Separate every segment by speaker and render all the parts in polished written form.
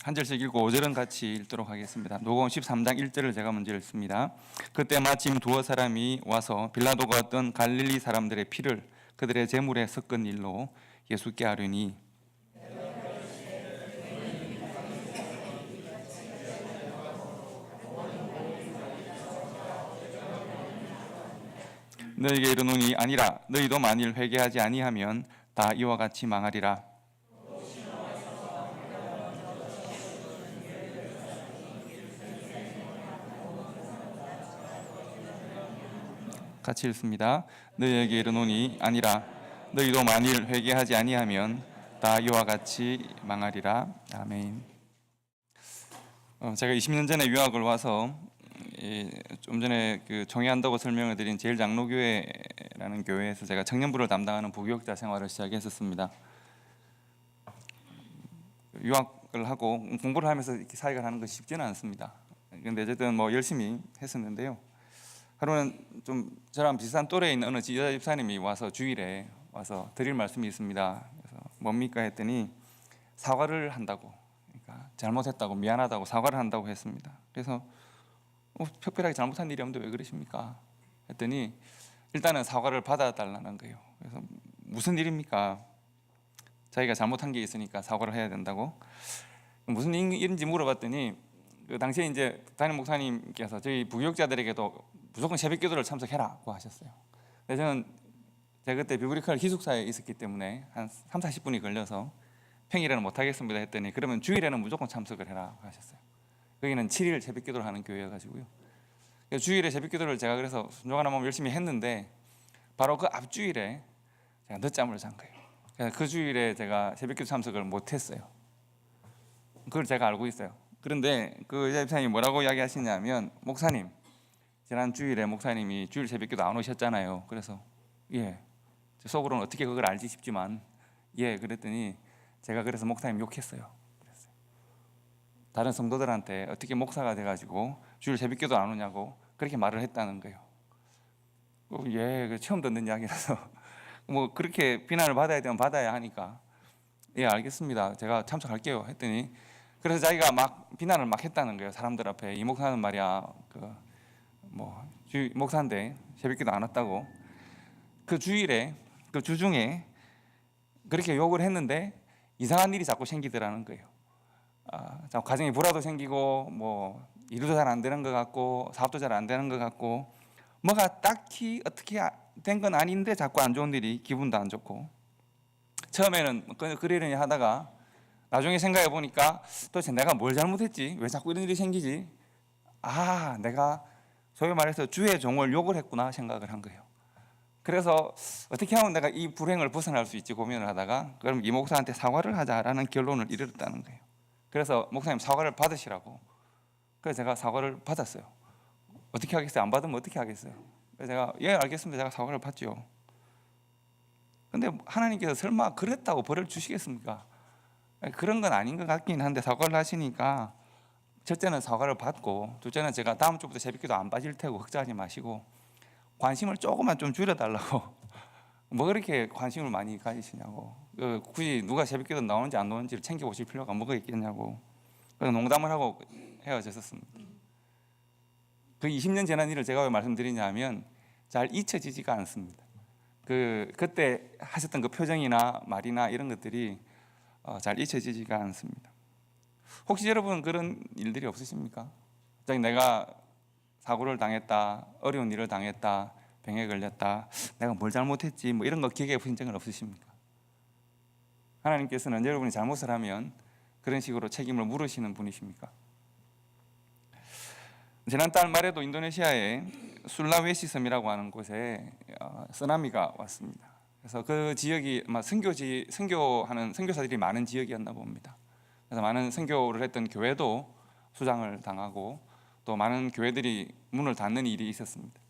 Speaker 1: 한 절씩 읽고 5절은 같이 읽도록 하겠습니다. 누가복음 13장 1절을 제가 먼저 읽습니다. 그때 마침 두어 사람이 와서 빌라도가 어떤 갈릴리 사람들의 피를 그들의 제물에 섞은 일로 예수께 아뢰니 너희에게 이르노니 아니라 너희도 만일 회개하지 아니하면 다 이와 같이 망하리라. 같이 읽습니다. 너희에게 이르노니 아니라 너희도 만일 회개하지 아니하면 다 이와 같이 망하리라. 아멘. 제가 20년 전에 유학을 와서 좀 전에 그 정의한다고 설명을 드린 제일장로교회라는 교회에서 제가 청년부를 담당하는 부교육자 생활을 시작했었습니다. 유학을 하고 공부를 하면서 이렇게 사역을 하는 것이 쉽지는 않습니다. 그런데 어쨌든 뭐 열심히 했었는데요. 하루는 좀 저랑 비슷한 또래에 있는 어느 여자 집사님이 와서 주일에 와서 드릴 말씀이 있습니다. 그래서 뭡니까 했더니 사과를 한다고, 그러니까 잘못했다고 미안하다고 사과를 한다고 했습니다. 그래서 특별하게 잘못한 일이 없는데 왜 그러십니까? 했더니 일단은 사과를 받아달라는 거예요. 그래서 무슨 일입니까? 자기가 잘못한 게 있으니까 사과를 해야 된다고. 무슨 일인지 물어봤더니 그 당시에 이제 담임 목사님께서 저희 부교육자들에게도 무조건 새벽기도를 참석해라고 하셨어요. 근데 저는 제가 그때 비브리컬 기숙사에 있었기 때문에 한 3, 40분이 걸려서 평일에는 못 하겠습니다 했더니 그러면 주일에는 무조건 참석을 해라 하셨어요. 거기는 7일 새벽기도를 하는 교회여가지고요. 주일에 새벽기도를 제가 그래서 순종하는 마음 열심히 했는데 바로 그 앞주일에 제가 늦잠을 잔 거예요. 그래서 그 주일에 제가 새벽기도 참석을 못했어요. 그걸 제가 알고 있어요. 그런데 그 여자 집사님이 뭐라고 이야기하시냐면 목사님 지난 주일에 목사님이 주일 새벽기도 안 오셨잖아요. 그래서 예 속으로는 어떻게 그걸 알지 싶지만 예 그랬더니 제가 그래서 목사님 욕했어요. 다른 성도들한테 어떻게 목사가 돼가지고 주일 새벽기도 안 오냐고 그렇게 말을 했다는 거예요. 예, 처음 듣는 이야기라서 뭐 그렇게 비난을 받아야 되면 받아야 하니까 예 알겠습니다. 제가 참석할게요 했더니 그래서 자기가 막 비난을 막 했다는 거예요. 사람들 앞에 이 목사는 말이야 목사인데 새벽기도 안 왔다고. 그 주일에 그 주중에 그렇게 욕을 했는데 이상한 일이 자꾸 생기더라는 거예요. 가정에 불화도 생기고 뭐 일도 잘 안 되는 것 같고 사업도 잘 안 되는 것 같고 뭐가 딱히 어떻게 된 건 아닌데 자꾸 안 좋은 일이 기분도 안 좋고 처음에는 그러려니 하다가 나중에 생각해 보니까 도대체 내가 뭘 잘못했지? 왜 자꾸 이런 일이 생기지? 내가 소위 말해서 주의 종을 욕을 했구나 생각을 한 거예요. 그래서 어떻게 하면 내가 이 불행을 벗어날 수 있지 고민을 하다가 그럼 이 목사한테 사과를 하자라는 결론을 이르렀다는 거예요. 그래서 목사님 사과를 받으시라고. 그래서 제가 사과를 받았어요. 어떻게 하겠어요? 안 받으면 어떻게 하겠어요? 그래서 제가 예 알겠습니다. 제가 사과를 받죠. 근데 하나님께서 설마 그랬다고 벌을 주시겠습니까? 그런 건 아닌 것 같긴 한데 사과를 하시니까 첫째는 사과를 받고 둘째는 제가 다음 주부터 새벽기도 안 빠질 테고 걱정하지 마시고 관심을 조금만 좀 줄여달라고. 뭐 그렇게 관심을 많이 가지시냐고. 굳이 누가 새벽기도 나오는지 안 나오는지를 챙겨보실 필요가 뭐가 있겠냐고. 그래서 농담을 하고 헤어졌었습니다. 그 20년 지난 일을 제가 왜 말씀드리냐면 잘 잊혀지지가 않습니다. 그때 하셨던 그 표정이나 말이나 이런 것들이 잘 잊혀지지가 않습니다. 혹시 여러분 그런 일들이 없으십니까? 갑자기 내가 사고를 당했다, 어려운 일을 당했다, 병에 걸렸다, 내가 뭘 잘못했지 뭐 이런 거 기억해 보신 적은 없으십니까? 하나님께서는 여러분이 잘못을 하면 그런 식으로 책임을 물으시는 분이십니까? 지난달 말에도 인도네시아의 술라웨시 섬이라고 하는 곳에 쓰나미가 왔습니다. 그래서 그 지역이 아마 선교하는 선교사들이 많은 지역이었나 봅니다. 그래서 많은 선교를 했던 교회도 수장을 당하고 또 많은 교회들이 문을 닫는 일이 있었습니다.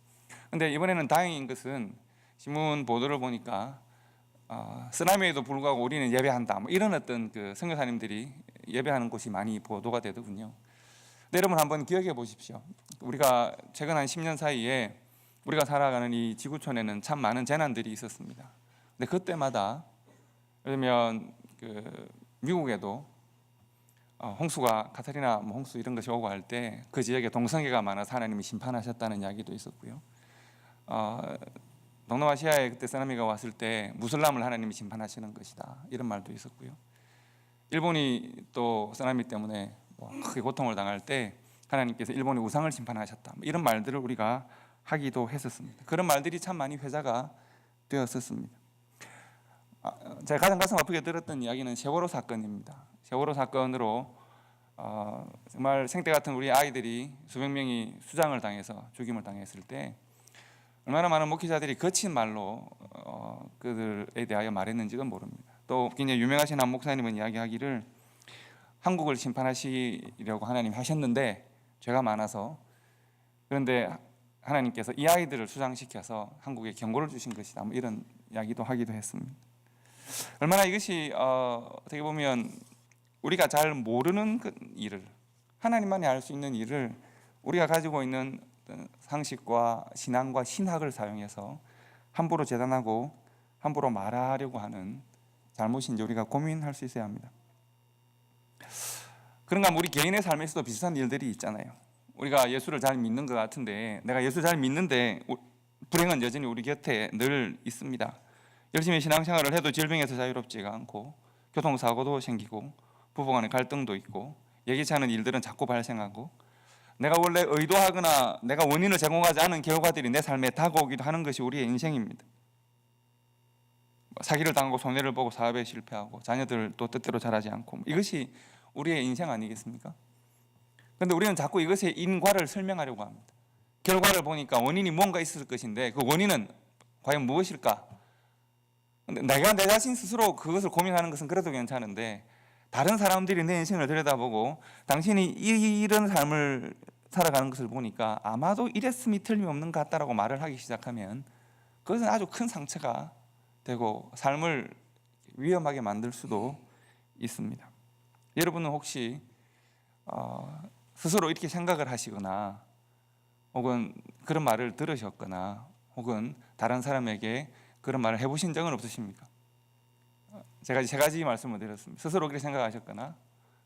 Speaker 1: 그런데 이번에는 다행인 것은 신문 보도를 보니까 쓰나미에도 불구하고 우리는 예배한다 뭐 이런 어떤 그 선교사님들이 예배하는 곳이 많이 보도가 되더군요. 근데 여러분 한번 기억해 보십시오. 우리가 최근 한 10년 사이에 우리가 살아가는 이 지구촌에는 참 많은 재난들이 있었습니다. 근데 그때마다 예를 들면 미국에도 홍수가 카타리나 홍수 이런 것이 오고 할 때 그 지역에 동성애가 많아서 하나님이 심판하셨다는 이야기도 있었고요. 동남아시아에 그때 쓰나미가 왔을 때 무슬람을 하나님이 심판하시는 것이다 이런 말도 있었고요. 일본이 또 쓰나미 때문에 크게 고통을 당할 때 하나님께서 일본의 우상을 심판하셨다 이런 말들을 우리가 하기도 했었습니다. 그런 말들이 참 많이 회자가 되었었습니다. 제가 가장 가슴 아프게 들었던 이야기는 세월호 사건입니다. 세월호 사건으로 정말 생태 같은 우리 아이들이 수백 명이 수장을 당해서 죽임을 당했을 때 얼마나 많은 목회자들이 거친 말로 그들에 대하여 말했는지도 모릅니다. 또 굉장히 유명하신 한 목사님은 이야기하기를 한국을 심판하시려고 하나님 하셨는데 죄가 많아서, 그런데 하나님께서 이 아이들을 수장시켜서 한국에 경고를 주신 것이다 이런 이야기도 하기도 했습니다. 얼마나 이것이 어떻게 보면 우리가 잘 모르는 그 일을, 하나님만이 알 수 있는 일을 우리가 가지고 있는 상식과 신앙과 신학을 사용해서 함부로 재단하고 함부로 말하려고 하는 잘못인지 우리가 고민할 수 있어야 합니다. 그런가 하면 우리 개인의 삶에서도 비슷한 일들이 있잖아요. 우리가 예수를 잘 믿는 것 같은데, 내가 예수 잘 믿는데 불행은 여전히 우리 곁에 늘 있습니다. 열심히 신앙생활을 해도 질병에서 자유롭지가 않고 교통사고도 생기고 부부간의 갈등도 있고 예기치 않은 일들은 자꾸 발생하고 내가 원래 의도하거나 내가 원인을 제공하지 않은 결과들이 내 삶에 다가오기도 하는 것이 우리의 인생입니다. 사기를 당하고 손해를 보고 사업에 실패하고 자녀들 또 뜻대로 자라지 않고 이것이 우리의 인생 아니겠습니까? 그런데 우리는 자꾸 이것의 인과를 설명하려고 합니다. 결과를 보니까 원인이 뭔가 있을 것인데 그 원인은 과연 무엇일까? 근데 내가 내 자신 스스로 그것을 고민하는 것은 그래도 괜찮은데 다른 사람들이 내 인생을 들여다보고 당신이 이런 삶을 살아가는 것을 보니까 아마도 이랬음이 틀림없는 것 같다라고 말을 하기 시작하면 그것은 아주 큰 상처가 되고 삶을 위험하게 만들 수도 있습니다. 여러분은 혹시 스스로 이렇게 생각을 하시거나 혹은 그런 말을 들으셨거나 혹은 다른 사람에게 그런 말을 해보신 적은 없으십니까? 제가 세 가지 말씀을 드렸습니다. 스스로 그렇게 생각하셨거나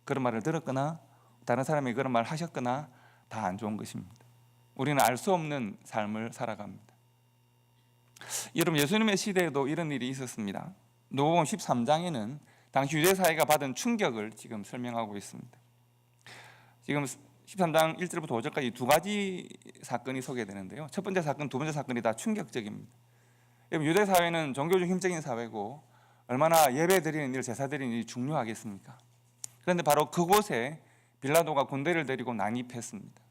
Speaker 1: 그런 말을 들었거나 다른 사람이 그런 말을 하셨거나 다 안 좋은 것입니다. 우리는 알 수 없는 삶을 살아갑니다. 여러분, 예수님의 시대에도 이런 일이 있었습니다. 누가복음 13장에는 당시 유대 사회가 받은 충격을 지금 설명하고 있습니다. 지금 13장 1절부터 5절까지 두 가지 사건이 소개되는데요. 첫 번째 사건, 두 번째 사건이 다 충격적입니다. 유대 사회는 종교 중심적인 사회고 얼마나 예배 드리는 일, 제사 드리는 일이 중요하겠습니까? 그런데 바로 그곳에 빌라도가 군대를 데리고 난입했습니다.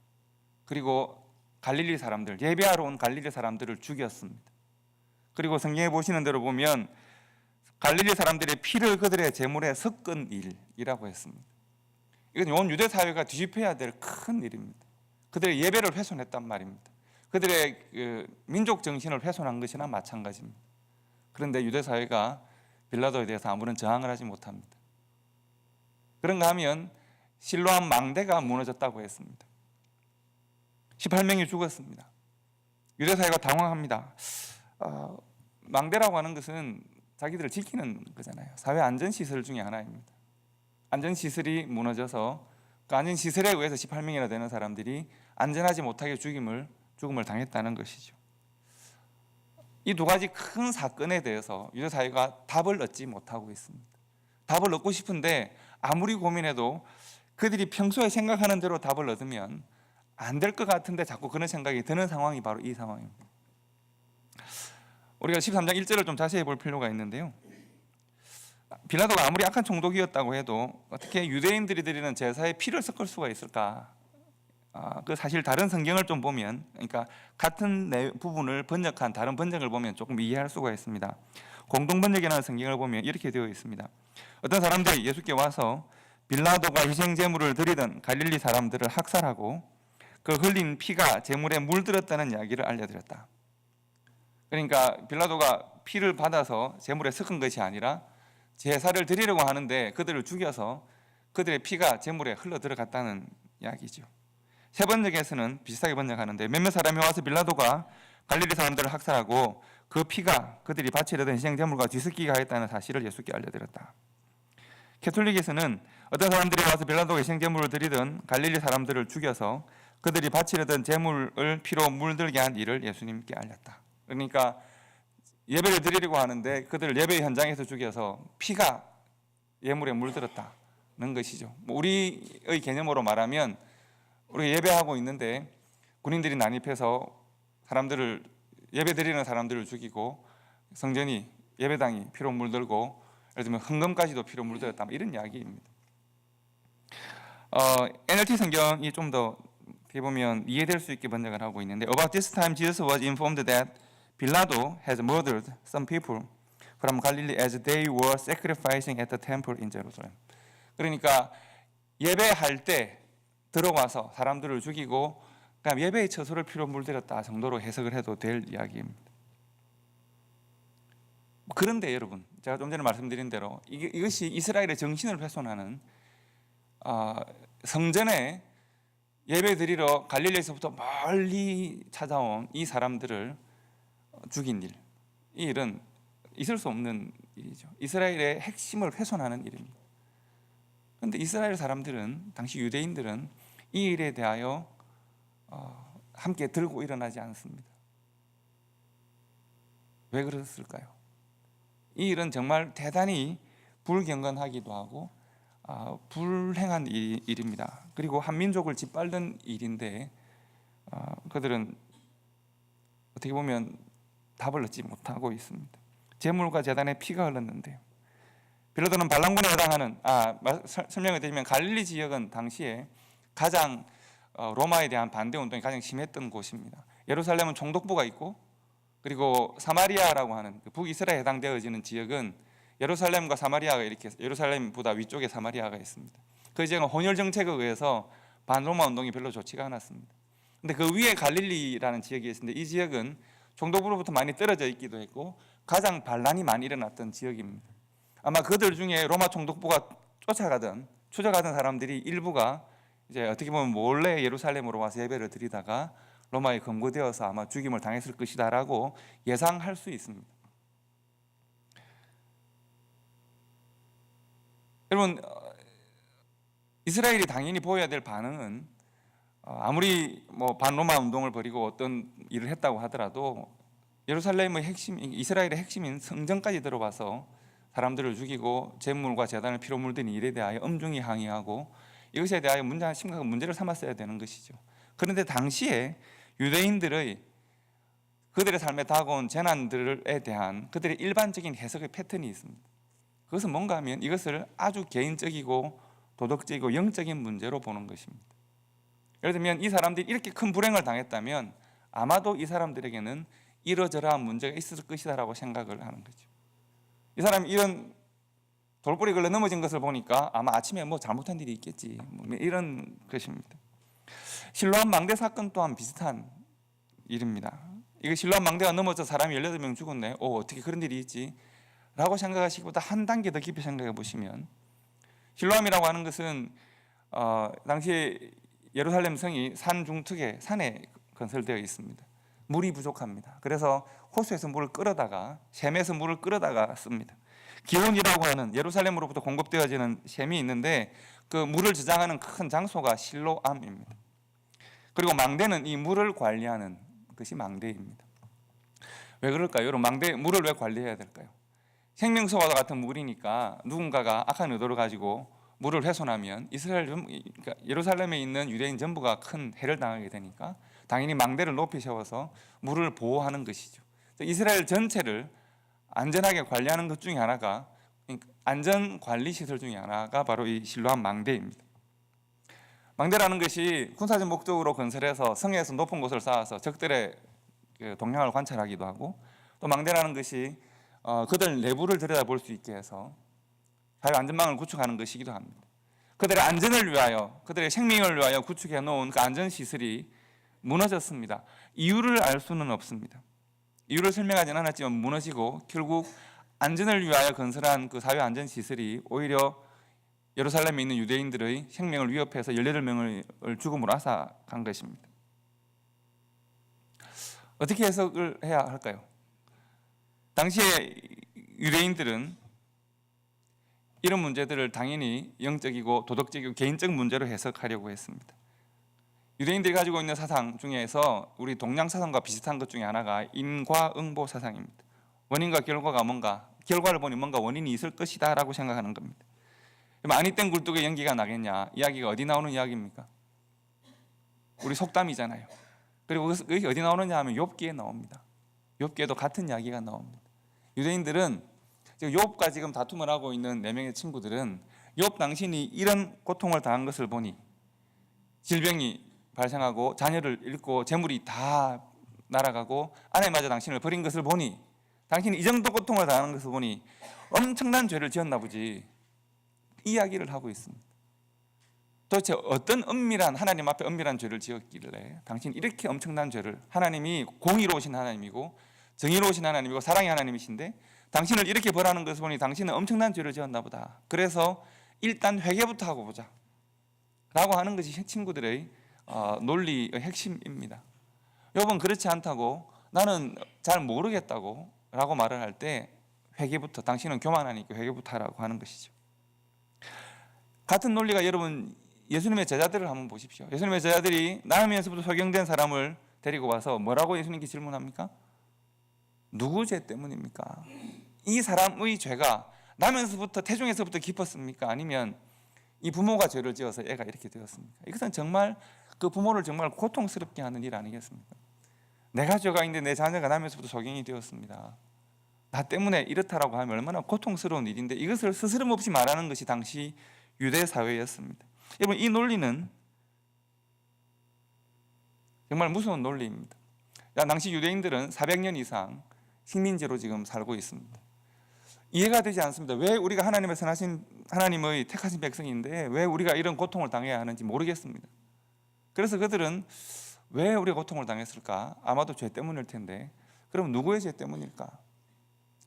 Speaker 1: 그리고 갈릴리 사람들, 예배하러 온 갈릴리 사람들을 죽였습니다. 그리고 성경에 보시는 대로 보면 갈릴리 사람들의 피를 그들의 제물에 섞은 일이라고 했습니다. 이건 온 유대 사회가 뒤집혀야 될 큰 일입니다. 그들의 예배를 훼손했단 말입니다. 그들의 민족 정신을 훼손한 것이나 마찬가지입니다. 그런데 유대 사회가 빌라도에 대해서 아무런 저항을 하지 못합니다. 그런가 하면 실로암 망대가 무너졌다고 했습니다. 18명이 죽었습니다. 유대 사회가 당황합니다. 망대라고 하는 것은 자기들을 지키는 거잖아요. 사회 안전시설 중에 하나입니다. 안전시설이 무너져서 그 안전시설에 의해서 18명이나 되는 사람들이 안전하지 못하게 죽음을 당했다는 것이죠. 이 두 가지 큰 사건에 대해서 유대 사회가 답을 얻지 못하고 있습니다. 답을 얻고 싶은데 아무리 고민해도 그들이 평소에 생각하는 대로 답을 얻으면 안 될 것 같은데 자꾸 그런 생각이 드는 상황이 바로 이 상황입니다. 우리가 13장 1절을 좀 자세히 볼 필요가 있는데요. 빌라도가 아무리 악한 총독이었다고 해도 어떻게 유대인들이 드리는 제사에 피를 섞을 수가 있을까? 그 사실 다른 성경을 좀 보면, 그러니까 같은 부분을 번역한 다른 번역을 보면 조금 이해할 수가 있습니다. 공동번역이라는 성경을 보면 이렇게 되어 있습니다. 어떤 사람들이 예수께 와서 빌라도가 희생 제물을 드리던 갈릴리 사람들을 학살하고 그 흘린 피가 제물에 물들었다는 이야기를 알려드렸다. 그러니까 빌라도가 피를 받아서 제물에 섞은 것이 아니라 제사를 드리려고 하는데 그들을 죽여서 그들의 피가 제물에 흘러 들어갔다는 이야기죠. 세 번역에서는 비슷하게 번역하는데 몇몇 사람이 와서 빌라도가 갈릴리 사람들을 학살하고 그 피가 그들이 바치려던 희생 제물과 뒤섞이게 하였다는 사실을 예수께 알려드렸다. 캐톨릭에서는 어떤 사람들이 와서 빌라도가 희생제물을 드리던 갈릴리 사람들을 죽여서 그들이 바치려던 제물을 피로 물들게 한 일을 예수님께 알렸다. 그러니까 예배를 드리려고 하는데 그들을 예배 현장에서 죽여서 피가 예물에 물들었다는 것이죠. 우리의 개념으로 말하면 우리가 예배하고 있는데 군인들이 난입해서 사람들을 예배 드리는 사람들을 죽이고 성전이 예배당이 피로 물들고 예를 들면 헌금까지도 피로 물들었다 이런 이야기입니다. NLT 성경이 좀 더 어떻게 보면 이해될 수 있게 번역을 하고 있는데 About this time Jesus was informed that Pilate has murdered some people from Galilee as they were sacrificing at the temple in Jerusalem. 그러니까 예배할 때 들어와서 사람들을 죽이고 그러니까 예배의 처소를 피로 물들였다 정도로 해석을 해도 될 이야기입니다. 그런데 여러분, 제가 좀 전에 말씀드린 대로 이것이 이스라엘의 정신을 훼손하는 성전에 예배 드리러 갈릴리에서부터 멀리 찾아온 이 사람들을 죽인 일, 이 일은 있을 수 없는 일이죠. 이스라엘의 핵심을 훼손하는 일입니다. 그런데 이스라엘 사람들은, 당시 유대인들은 이 일에 대하여 함께 들고 일어나지 않습니다. 왜 그랬을까요? 이 일은 정말 대단히 불경건하기도 하고 불행한 일입니다. 그리고 한 민족을 짓밟는 일인데 그들은 어떻게 보면 답을 얻지 못하고 있습니다. 제물과 제단에 피가 흘렀는데요. 빌라도는 반란군에 해당하는 설명을 드리면 갈릴리 지역은 당시에 가장 로마에 대한 반대 운동이 가장 심했던 곳입니다. 예루살렘은 총독부가 있고 그리고 사마리아라고 하는 북이스라엘에 해당되어지는 지역은 예루살렘과 사마리아가 이렇게 예루살렘보다 위쪽에 사마리아가 있습니다. 그 지역은 혼혈 정책에 의해서 반로마 운동이 별로 좋지가 않았습니다. 근데 그 위에 갈릴리라는 지역이 있는데 이 지역은 총독부로부터 많이 떨어져 있기도 했고 가장 반란이 많이 일어났던 지역입니다. 아마 그들 중에 로마 총독부가 추적하던 사람들이 일부가 이제 어떻게 보면 몰래 예루살렘으로 와서 예배를 드리다가 로마에 검거되어서 아마 죽임을 당했을 것이다라고 예상할 수 있습니다. 여러분, 이스라엘이 당연히 보여야 될 반응은 아무리 반로마 운동을 벌이고 어떤 일을 했다고 하더라도 예루살렘의 핵심, 이스라엘의 핵심인 성전까지 들어와서 사람들을 죽이고 제물과 제단을 피로 물든 일에 대하여 엄중히 항의하고 이것에 대하여 심각한 문제를 삼았어야 되는 것이죠. 그런데 당시에 유대인들의 그들의 삶에 다가온 재난들에 대한 그들의 일반적인 해석의 패턴이 있습니다. 그것은 뭔가 하면 이것을 아주 개인적이고 도덕적이고 영적인 문제로 보는 것입니다. 예를 들면 이 사람들이 이렇게 큰 불행을 당했다면 아마도 이 사람들에게는 이러저러한 문제가 있을 것이다라고 생각을 하는 거죠. 이 사람이 이런 돌뿌리 걸려 넘어진 것을 보니까 아마 아침에 잘못한 일이 있겠지 이런 것입니다. 실로암 망대 사건 또한 비슷한 일입니다. 이거 실로암 망대가 넘어져 사람이 18명 죽었네. 어떻게 그런 일이 있지? 라고 생각하시기보다 한 단계 더 깊이 생각해 보시면 실로암이라고 하는 것은 당시 예루살렘 성이 산 중턱에 산에 건설되어 있습니다. 물이 부족합니다. 그래서 호수에서 물을 끌어다가 샘에서 물을 끌어다가 씁니다. 기온이라고 하는 예루살렘으로부터 공급되어지는 샘이 있는데 그 물을 저장하는 큰 장소가 실로암입니다. 그리고 망대는 이 물을 관리하는 것이 망대입니다. 왜 그럴까요? 여러분, 물을 왜 관리해야 될까요? 생명수와 같은 물이니까 누군가가 악한 의도를 가지고 물을 훼손하면 그러니까 예루살렘에 있는 유대인 전부가 큰 해를 당하게 되니까 당연히 망대를 높이 세워서 물을 보호하는 것이죠. 이스라엘 전체를 안전하게 관리하는 것 중에 하나가 안전관리시설 중에 하나가 바로 이 실로암 망대입니다. 망대라는 것이 군사적 목적으로 건설해서 성에서 높은 곳을 쌓아서 적들의 동향을 관찰하기도 하고 또 망대라는 것이 그들 내부를 들여다볼 수 있게 해서 자유안전망을 구축하는 것이기도 합니다. 그들의 안전을 위하여 그들의 생명을 위하여 구축해 놓은 그 안전시설이 무너졌습니다. 이유를 알 수는 없습니다. 이유를 설명하지는 않았지만 무너지고 결국 안전을 위하여 건설한 그 사회안전시설이 오히려 예루살렘에 있는 유대인들의 생명을 위협해서 18명을 죽음으로 앗아간 것입니다. 어떻게 해석을 해야 할까요? 당시에 유대인들은 이런 문제들을 당연히 영적이고 도덕적이고 개인적 문제로 해석하려고 했습니다. 유대인들이 가지고 있는 사상 중에서 우리 동양 사상과 비슷한 것 중에 하나가 인과응보 사상입니다. 원인과 결과가 뭔가, 결과를 보니 뭔가 원인이 있을 것이다 라고 생각하는 겁니다. 아니 땐 굴뚝에 연기가 나겠냐, 이야기가 어디 나오는 이야기입니까? 우리 속담이잖아요. 그리고 그것이 어디 나오느냐 하면 욥기에 나옵니다. 욥기에도 같은 이야기가 나옵니다. 유대인들은 욥과 지금 다툼을 하고 있는 4명의 친구들은 욥 당신이 이런 고통을 당한 것을 보니, 질병이 발생하고 자녀를 잃고 재물이 다 날아가고 아내마저 당신을 버린 것을 보니, 당신이 이 정도 고통을 당하는 것을 보니 엄청난 죄를 지었나 보지, 이 이야기를 하고 있습니다. 도대체 어떤 은밀한, 하나님 앞에 은밀한 죄를 지었길래 당신 이렇게 엄청난 죄를, 하나님이 공의로우신 하나님이고 정의로우신 하나님이고 사랑의 하나님이신데 당신을 이렇게 벌하는 것을 보니 당신은 엄청난 죄를 지었나 보다. 그래서 일단 회개부터 하고 보자 라고 하는 것이 친구들의 논리의 핵심입니다. 욥은 그렇지 않다고, 나는 잘 모르겠다고 라고 말을 할 때 회개부터, 당신은 교만하니까 회개부터 하라고 하는 것이죠. 같은 논리가 여러분 예수님의 제자들을 한번 보십시오. 예수님의 제자들이 나면서부터 소경된 사람을 데리고 와서 뭐라고 예수님께 질문합니까? 누구 죄 때문입니까? 이 사람의 죄가 나면서부터, 태중에서부터 깊었습니까? 아니면 이 부모가 죄를 지어서 애가 이렇게 되었습니까? 이것은 정말 그 부모를 정말 고통스럽게 하는 일 아니겠습니까? 내가 죄가 있는데 내 자녀가 나면서부터 소경이 되었습니다. 나 때문에 이렇다라고 하면 얼마나 고통스러운 일인데, 이것을 스스럼 없이 말하는 것이 당시 유대 사회였습니다. 여러분, 이 논리는 정말 무서운 논리입니다. 당시 유대인들은 400년 이상 식민지로 지금 살고 있습니다. 이해가 되지 않습니다. 왜 우리가 하나님의 선하신, 하나님의 택하신 백성인데 왜 우리가 이런 고통을 당해야 하는지 모르겠습니다. 그래서 그들은 왜 우리가 고통을 당했을까? 아마도 죄 때문일 텐데, 그럼 누구의 죄 때문일까?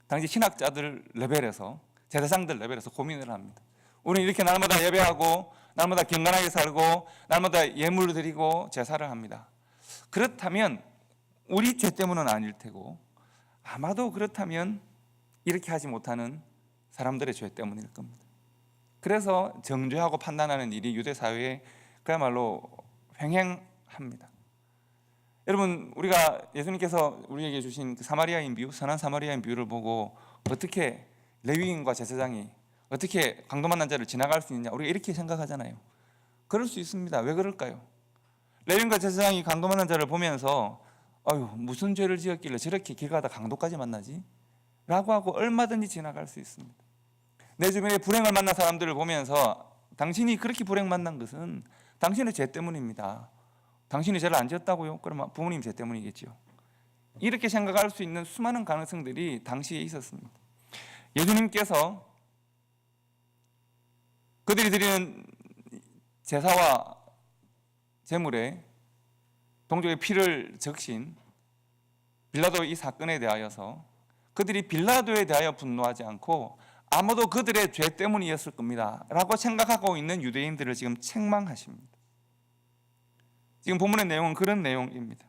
Speaker 1: 당시 신학자들 레벨에서, 제사장들 레벨에서 고민을 합니다. 우리는 이렇게 날마다 예배하고 날마다 경건하게 살고 날마다 예물을 드리고 제사를 합니다. 그렇다면 우리 죄 때문은 아닐 테고, 아마도 그렇다면 이렇게 하지 못하는 사람들의 죄 때문일 겁니다. 그래서 정죄하고 판단하는 일이 유대 사회에 그야말로 횡행합니다. 여러분, 우리가 예수님께서 우리에게 주신 그 사마리아인 비유, 선한 사마리아인 비유를 보고 어떻게 레위인과 제사장이 어떻게 강도 만난 자를 지나갈 수 있느냐, 우리가 이렇게 생각하잖아요. 그럴 수 있습니다. 왜 그럴까요? 레위인과 제사장이 강도 만난 자를 보면서 아유, 무슨 죄를 지었길래 저렇게 길 가다 강도까지 만나지? 라고 하고 얼마든지 지나갈 수 있습니다. 내 주변에 불행을 만난 사람들을 보면서 당신이 그렇게 불행 만난 것은 당신의 죄 때문입니다. 당신이 죄를 안 지었다고요? 그러면 부모님 죄 때문이겠죠. 이렇게 생각할 수 있는 수많은 가능성들이 당시에 있었습니다. 예수님께서 그들이 드리는 제사와 제물에 동족의 피를 적신 빌라도의 이 사건에 대하여서 그들이 빌라도에 대하여 분노하지 않고 아마도 그들의 죄 때문이었을 겁니다 라고 생각하고 있는 유대인들을 지금 책망하십니다. 지금 본문의 내용은 그런 내용입니다.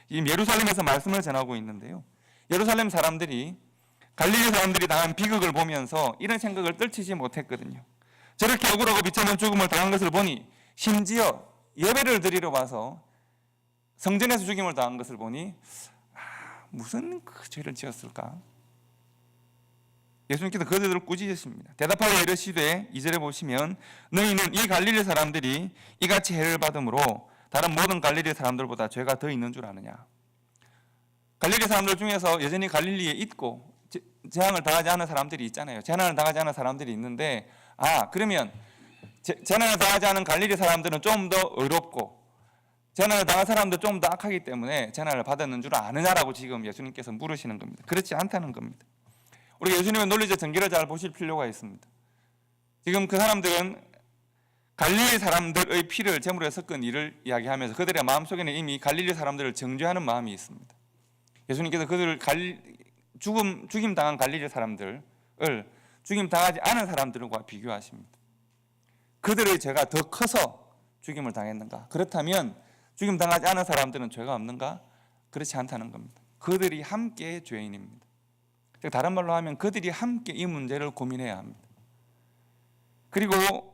Speaker 1: 지금 예루살렘에서 말씀을 전하고 있는데요, 예루살렘 사람들이 갈릴리 사람들이 당한 비극을 보면서 이런 생각을 떨치지 못했거든요. 저렇게 억울하고 비참한 죽음을 당한 것을 보니, 심지어 예배를 드리러 와서 성전에서 죽임을 당한 것을 보니 무슨 그 죄를 지었을까? 예수님께서 그들을 꾸짖으십니다. 대답하여 이르시되, 2절에 보시면 너희는 이 갈릴리 사람들이 이같이 해를 받음으로 다른 모든 갈릴리 사람들보다 죄가 더 있는 줄 아느냐? 갈릴리 사람들 중에서 여전히 갈릴리에 있고 재앙을 당하지 않은 사람들이 있잖아요. 재난을 당하지 않은 사람들이 있는데, 그러면 재난을 당하지 않은 갈릴리 사람들은 좀 더 의롭고 재난을 당한 사람도 좀 더 악하기 때문에 재난을 받았는 줄 아느냐라고 지금 예수님께서 물으시는 겁니다. 그렇지 않다는 겁니다. 우리가 예수님의 논리적 전개를 잘 보실 필요가 있습니다. 지금 그 사람들은 갈릴리 사람들의 피를 제물에 섞은 일을 이야기하면서 그들의 마음속에는 이미 갈릴리 사람들을 정죄하는 마음이 있습니다. 예수님께서 그들을 죽임 당한 갈릴리 사람들을 죽임 당하지 않은 사람들과 비교하십니다. 그들의 죄가 더 커서 죽임을 당했는가? 그렇다면 죽임 당하지 않은 사람들은 죄가 없는가? 그렇지 않다는 겁니다. 그들이 함께 죄인입니다. 다른 말로 하면 그들이 함께 이 문제를 고민해야 합니다. 그리고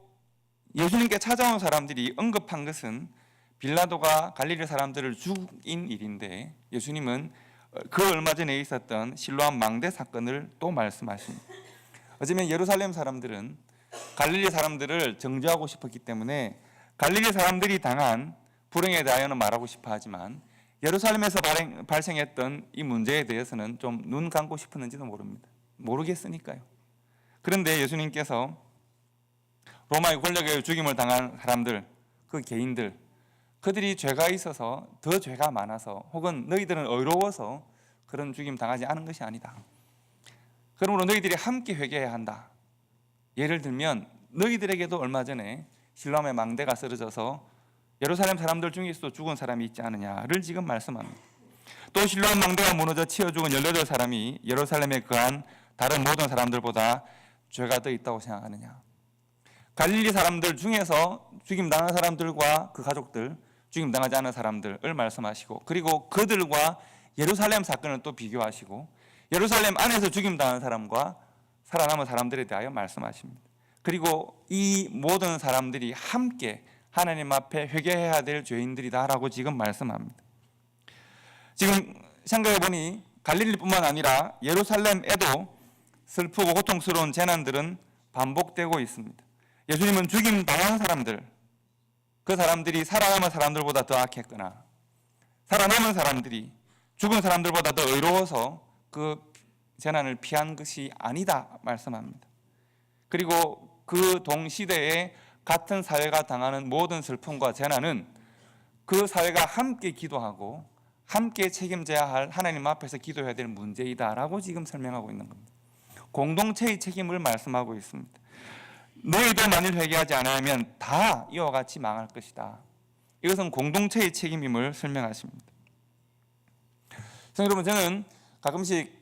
Speaker 1: 예수님께 찾아온 사람들이 언급한 것은 빌라도가 갈릴리 사람들을 죽인 일인데, 예수님은 그 얼마 전에 있었던 실로암 망대 사건을 또 말씀하십니다. 어쩌면 예루살렘 사람들은 갈릴리 사람들을 정죄하고 싶었기 때문에 갈릴리 사람들이 당한 불행에 대하여는 말하고 싶어 하지만 예루살렘에서 발생했던 이 문제에 대해서는 좀 눈 감고 싶었는지도 모릅니다. 모르겠으니까요. 그런데 예수님께서 로마의 권력에 죽임을 당한 사람들, 그 개인들, 그들이 죄가 있어서, 더 죄가 많아서, 혹은 너희들은 의로워서 그런 죽임 당하지 않은 것이 아니다. 그러므로 너희들이 함께 회개해야 한다. 예를 들면 너희들에게도 얼마 전에 실로암의 망대가 쓰러져서 예루살렘 사람들 중에서도 죽은 사람이 있지 않느냐를 지금 말씀합니다. 또 실로암 망대가 무너져 치어 죽은 18사람이 예루살렘에 거한 다른 모든 사람들보다 죄가 더 있다고 생각하느냐. 갈릴리 사람들 중에서 죽임당한 사람들과 그 가족들, 죽임당하지 않은 사람들을 말씀하시고, 그리고 그들과 예루살렘 사건을 또 비교하시고 예루살렘 안에서 죽임당한 사람과 살아남은 사람들에 대하여 말씀하십니다. 그리고 이 모든 사람들이 함께 하나님 앞에 회개해야 될 죄인들이다라고 지금 말씀합니다. 지금 생각해 보니 갈릴리뿐만 아니라 예루살렘에도 슬프고 고통스러운 재난들은 반복되고 있습니다. 예수님은 죽임당한 사람들, 그 사람들이 살아남은 사람들보다 더 악했거나 살아남은 사람들이 죽은 사람들보다 더 의로워서 그 재난을 피한 것이 아니다 말씀합니다. 그리고 그 동시대에 같은 사회가 당하는 모든 슬픔과 재난은 그 사회가 함께 기도하고 함께 책임져야 할 하나님 앞에서 기도해야 될 문제이다라고 지금 설명하고 있는 겁니다. 공동체의 책임을 말씀하고 있습니다. 너희도 만일 회개하지 않으면 다 이와 같이 망할 것이다. 이것은 공동체의 책임임을 설명하십니다. 여러분, 저는 가끔씩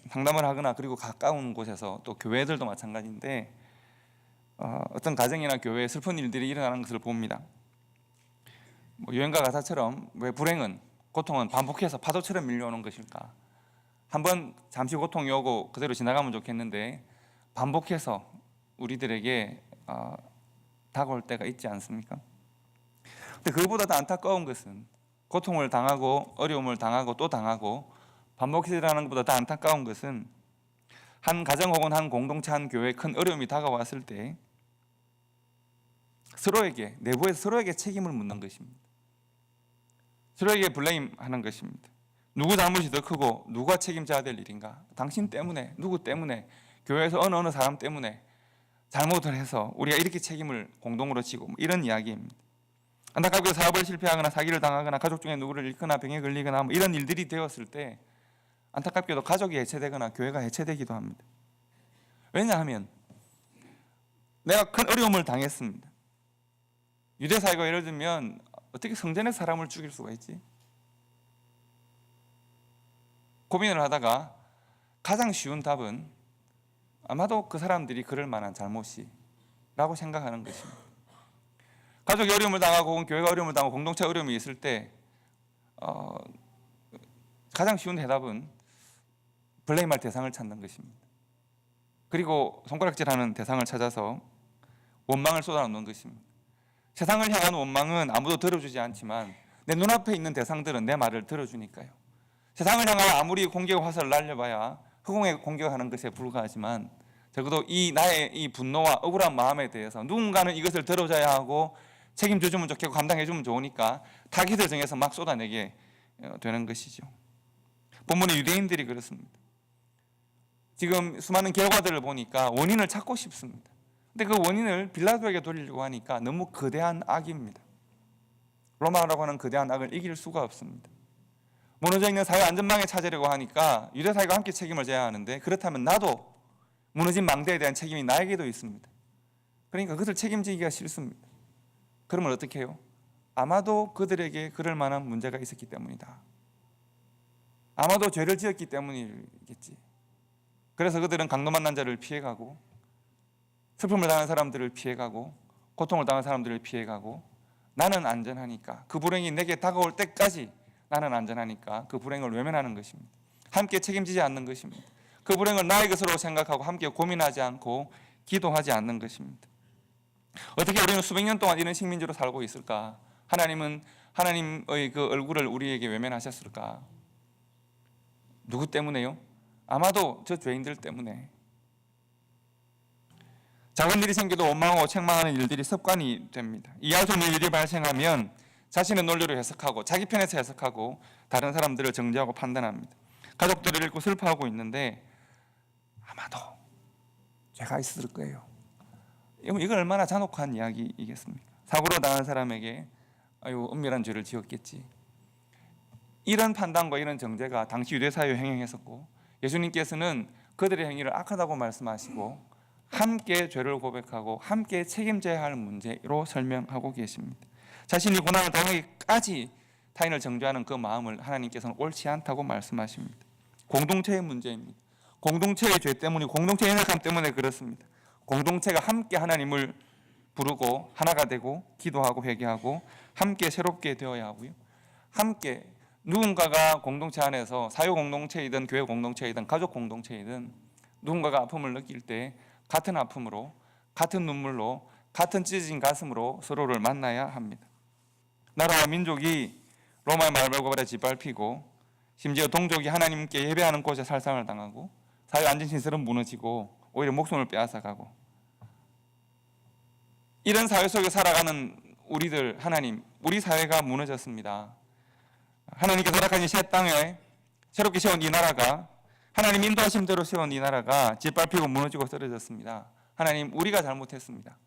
Speaker 1: 상담을 하거나 그리고 가까운 곳에서 또 교회들도 마찬가지인데 어떤 가정이나 교회에 슬픈 일들이 일어나는 것을 봅니다. 유행가 가사처럼 왜 불행은, 고통은 반복해서 파도처럼 밀려오는 것일까? 한번 잠시 고통이 오고 그대로 지나가면 좋겠는데 반복해서 우리들에게 다가올 때가 있지 않습니까? 근데 그것보다 더 안타까운 것은 고통을 당하고 어려움을 당하고 또 당하고 반복해서 일어나는 것보다 더 안타까운 것은 한 가정 혹은 한 공동체, 한 교회에 큰 어려움이 다가왔을 때 서로에게, 내부에서 서로에게 책임을 묻는 것입니다. 서로에게 블레임하는 것입니다. 누구 잘못이 더 크고 누가 책임져야 될 일인가? 당신 때문에, 누구 때문에, 교회에서 어느 사람 때문에 잘못을 해서 우리가 이렇게 책임을 공동으로 지고 이런 이야기입니다. 안타깝게 사업을 실패하거나 사기를 당하거나 가족 중에 누구를 잃거나 병에 걸리거나 이런 일들이 되었을 때 안타깝게도 가족이 해체되거나 교회가 해체되기도 합니다. 왜냐하면 내가 큰 어려움을 당했습니다. 유대사회가 예를 들면 어떻게 성전에 사람을 죽일 수가 있지? 고민을 하다가 가장 쉬운 답은 아마도 그 사람들이 그럴 만한 잘못이라고 생각하는 것입니다. 가족이 어려움을 당하고 혹은 교회가 어려움을 당하고 공동체 어려움이 있을 때 가장 쉬운 해답은 블레임할 대상을 찾는 것입니다. 그리고 손가락질하는 대상을 찾아서 원망을 쏟아놓는 것입니다. 세상을 향한 원망은 아무도 들어주지 않지만 내 눈앞에 있는 대상들은 내 말을 들어주니까요. 세상을 향하여 아무리 공격 화살을 날려봐야 허공에 공격하는 것에 불과하지만 적어도 나의 이 분노와 억울한 마음에 대해서 누군가는 이것을 들어줘야 하고 책임져주면 좋겠고 감당해주면 좋으니까 타깃을 정해서 막 쏟아내게 되는 것이죠. 본문의 유대인들이 그렇습니다. 지금 수많은 결과들을 보니까 원인을 찾고 싶습니다. 근데 그 원인을 빌라도에게 돌리려고 하니까 너무 거대한 악입니다. 로마라고 하는 거대한 악을 이길 수가 없습니다. 무너져 있는 사회 안전망에 찾으려고 하니까 유대 사회가 함께 책임을 져야 하는데 그렇다면 나도 무너진 망대에 대한 책임이 나에게도 있습니다. 그러니까 그것을 책임지기가 싫습니다. 그러면 어떻게 해요? 아마도 그들에게 그럴 만한 문제가 있었기 때문이다. 아마도 죄를 지었기 때문이겠지. 그래서 그들은 강도 만난 자를 피해가고 슬픔을 당한 사람들을 피해가고 고통을 당한 사람들을 피해가고 나는 안전하니까 그 불행이 내게 다가올 때까지 나는 안전하니까 그 불행을 외면하는 것입니다. 함께 책임지지 않는 것입니다. 그 불행을 나의 것으로 생각하고 함께 고민하지 않고 기도하지 않는 것입니다. 어떻게 우리는 수백 년 동안 이런 식민지로 살고 있을까? 하나님은 하나님의 그 얼굴을 우리에게 외면하셨을까? 누구 때문에요? 아마도 저 죄인들 때문에. 작은 일이 생겨도 원망하고 책망하는 일들이 습관이 됩니다. 이해할 수 없는 일이 발생하면 자신의 논리로 해석하고 자기 편에서 해석하고 다른 사람들을 정죄하고 판단합니다. 가족들을 잃고 슬퍼하고 있는데 아마도 죄가 있을 거예요. 이건 얼마나 잔혹한 이야기이겠습니까? 사고로 당한 사람에게 아유 엄밀한 죄를 지었겠지. 이런 판단과 이런 정죄가 당시 유대사회에 행행했었고 예수님께서는 그들의 행위를 악하다고 말씀하시고 함께 죄를 고백하고 함께 책임져야 할 문제로 설명하고 계십니다. 자신이 고난을 당하기까지 타인을 정죄하는 그 마음을 하나님께서는 옳지 않다고 말씀하십니다. 공동체의 문제입니다. 공동체의 죄 때문이 공동체의 연약함 때문에 그렇습니다. 공동체가 함께 하나님을 부르고 하나가 되고 기도하고 회개하고 함께 새롭게 되어야 하고요. 함께 누군가가 공동체 안에서 사회 공동체이든 교회 공동체이든 가족 공동체이든 누군가가 아픔을 느낄 때 같은 아픔으로 같은 눈물로 같은 찢어진 가슴으로 서로를 만나야 합니다. 나라와 민족이 로마의 말벌고발에 짓밟히고 심지어 동족이 하나님께 예배하는 곳에 살상을 당하고 사회 안전시설은 무너지고 오히려 목숨을 빼앗아가고 이런 사회 속에 살아가는 우리들 하나님, 우리 사회가 무너졌습니다. 하나님께서 허락하신 새 땅에 새롭게 세운 이 나라가 하나님 인도하신 대로 세운 이 나라가 짓밟히고 무너지고 쓰러졌습니다. 하나님, 우리가 잘못했습니다.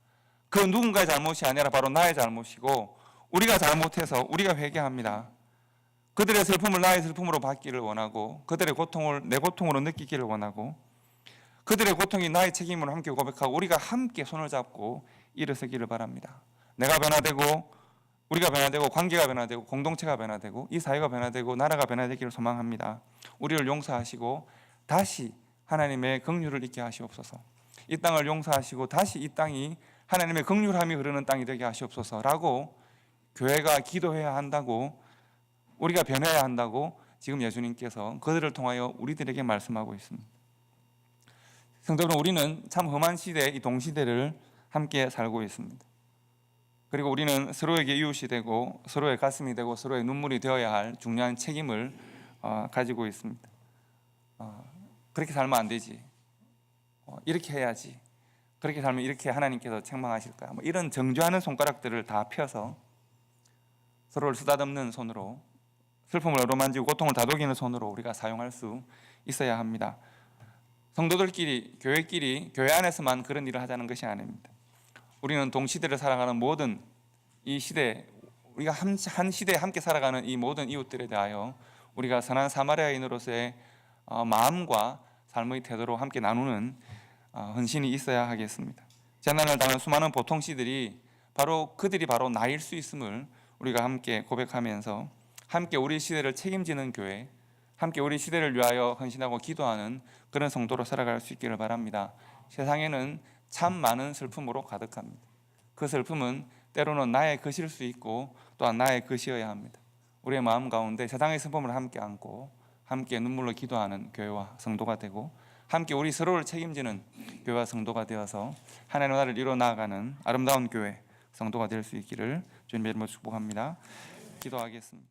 Speaker 1: 그 누군가의 잘못이 아니라 바로 나의 잘못이고 우리가 잘못해서 우리가 회개합니다. 그들의 슬픔을 나의 슬픔으로 받기를 원하고 그들의 고통을 내 고통으로 느끼기를 원하고 그들의 고통이 나의 책임으로 함께 고백하고 우리가 함께 손을 잡고 일어서기를 바랍니다. 내가 변화되고 우리가 변화되고 관계가 변화되고 공동체가 변화되고 이 사회가 변화되고 나라가 변화되기를 소망합니다. 우리를 용서하시고 다시 하나님의 긍휼을 있게 하시옵소서. 이 땅을 용서하시고 다시 이 땅이 하나님의 긍휼함이 흐르는 땅이 되게 하시옵소서라고 교회가 기도해야 한다고 우리가 변해야 한다고 지금 예수님께서 그들을 통하여 우리들에게 말씀하고 있습니다. 성도 여러분, 우리는 참 험한 시대, 이 동시대를 함께 살고 있습니다. 그리고 우리는 서로에게 이웃이 되고 서로의 가슴이 되고 서로의 눈물이 되어야 할 중요한 책임을 가지고 있습니다. 그렇게 살면 안 되지. 이렇게 해야지. 그렇게 살면 이렇게 하나님께서 책망하실까. 이런 정죄하는 손가락들을 다 펴서 서로를 쓰다듬는 손으로 슬픔을 어루만지고 고통을 다독이는 손으로 우리가 사용할 수 있어야 합니다. 성도들끼리, 교회끼리, 교회 안에서만 그런 일을 하자는 것이 아닙니다. 우리는 동시대를 살아가는 모든 이 시대, 우리가 한 시대에 함께 살아가는 이 모든 이웃들에 대하여 우리가 선한 사마리아인으로서의 마음과 삶의 태도로 함께 나누는 헌신이 있어야 하겠습니다. 재난을 당한 수많은 보통시들이 바로 그들이 바로 나일 수 있음을 우리가 함께 고백하면서 함께 우리 시대를 책임지는 교회, 함께 우리 시대를 위하여 헌신하고 기도하는 그런 성도로 살아갈 수 있기를 바랍니다. 세상에는 참 많은 슬픔으로 가득합니다. 그 슬픔은 때로는 나의 것일 수 있고 또한 나의 것이어야 합니다. 우리의 마음 가운데 세상의 슬픔을 함께 안고 함께 눈물로 기도하는 교회와 성도가 되고 함께 우리 서로를 책임지는 교회와 성도가 되어서 하나님의 나라를 이루어 나아가는 아름다운 교회, 성도가 될 수 있기를 주님의 이름으로 축복합니다. 기도하겠습니다.